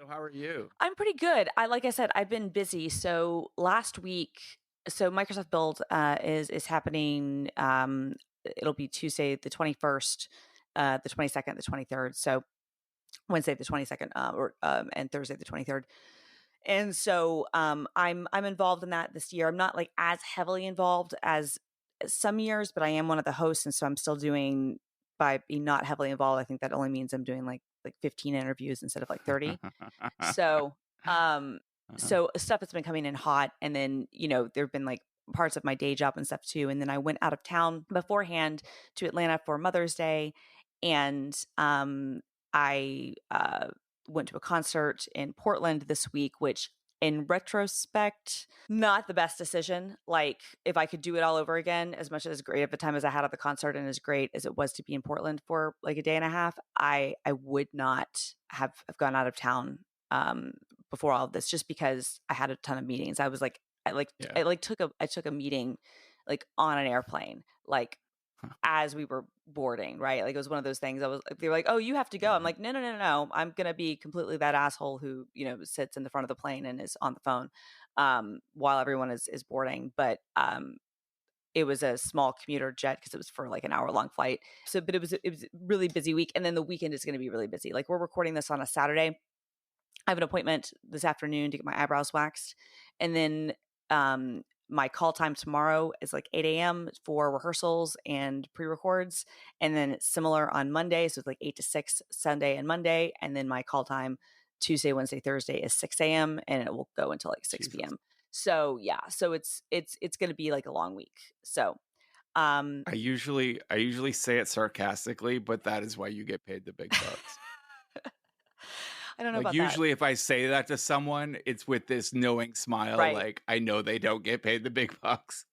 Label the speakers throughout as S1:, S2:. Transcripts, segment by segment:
S1: So how are you?
S2: I'm pretty good. Like I said, I've been busy. So last week, Microsoft Build is happening. It'll be Tuesday the 21st, the 22nd, the 23rd. So Wednesday the 22nd, and Thursday the 23rd. And so I'm involved in that this year. I'm not like as heavily involved as some years, but I am one of the hosts, and so I'm still doing. By being not heavily involved, I think that only means I'm doing like 15 interviews instead of like 30. So, stuff that's been coming in hot, and then there've been like parts of my day job and stuff too. And then I went out of town beforehand to Atlanta for Mother's Day, and I went to a concert in Portland this week, which in retrospect, not the best decision. Like, if I could do it all over again, as much as great of a time as I had at the concert and as great as it was to be in Portland for like a day and a half, I would not have gone out of town before all of this, just because I had a ton of meetings. I was like, I took a meeting like on an airplane, like as we were boarding, right? Like, it was one of those things. They were like, "Oh, you have to go." I'm like, no. I'm going to be completely that asshole who, sits in the front of the plane and is on the phone while everyone is boarding. But it was a small commuter jet because it was for like an hour-long flight. So, but it was a really busy week. And then the weekend is going to be really busy. Like, we're recording this on a Saturday. I have an appointment this afternoon to get my eyebrows waxed. And then my call time tomorrow is like 8 a.m. for rehearsals and pre-records. And then it's similar on Monday. So it's like 8 to 6 Sunday and Monday. And then my call time Tuesday, Wednesday, Thursday is 6 a.m. and it will go until like 6 p.m. So yeah, so it's going to be like a long week. So
S1: I usually say it sarcastically, but that is why you get paid the big bucks.
S2: I don't know
S1: Like,
S2: about
S1: usually
S2: that.
S1: if I say that to someone, it's with this knowing smile,
S2: Right.
S1: like I know they don't get paid the big bucks.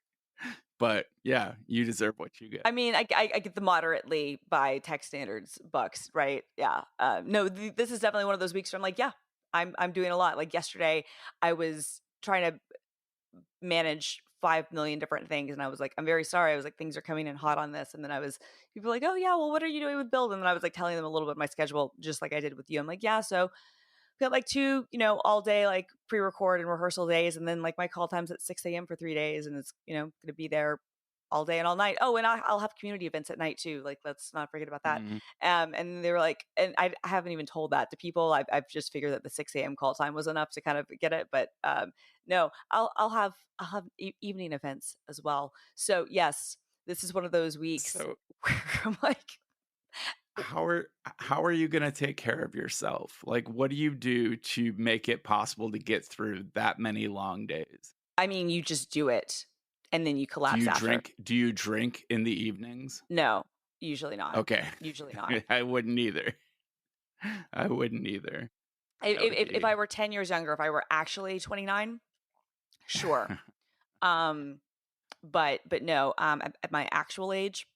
S1: But yeah, you deserve what you get.
S2: I mean, I get the moderately by tech standards bucks, right? Yeah. No, this is definitely one of those weeks where I'm like, yeah, I'm doing a lot. Like yesterday, I was trying to manage 5 million different things, and I was like, I'm very sorry. I was like, things are coming in hot on this, and then people were like, oh yeah, well, what are you doing with Build? And then I was like telling them a little bit of my schedule, just like I did with you. I'm like, yeah, so we got like 2, all day like pre-record and rehearsal days, and then like my call time's at 6 a.m. for 3 days, and it's going to be there all day and all night. Oh, and I'll have community events at night too. Like, let's not forget about that.
S1: Mhm.
S2: And they were like, and I haven't even told that to people. I've just figured that the 6 a.m. call time was enough to kind of get it. But no, I'll have evening events as well. So yes, this is one of those weeks
S1: So
S2: where I'm like,
S1: how are you going to take care of yourself? Like, what do you do to make it possible to get through that many long days?
S2: I mean, you just do it, and then you collapse after.
S1: Do you drink in the evenings?
S2: No, usually not.
S1: Okay.
S2: Usually not.
S1: I wouldn't either.
S2: If I were 10 years younger, if I were actually 29, sure. But no, at my actual age,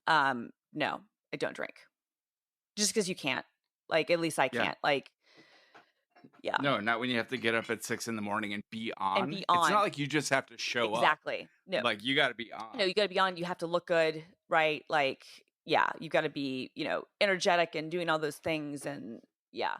S2: no, I don't drink. Just because you can't. Like, at least I
S1: Yeah.
S2: can't. Like, yeah.
S1: No, not when you have to get up at 6 a.m. and be on.
S2: be
S1: It's
S2: on.
S1: not like you just have to show up.
S2: Exactly. No.
S1: Like, you got to be on.
S2: No, you got to be on. You have to look good, right? Like, yeah, you got to be, energetic and doing all those things. And yeah.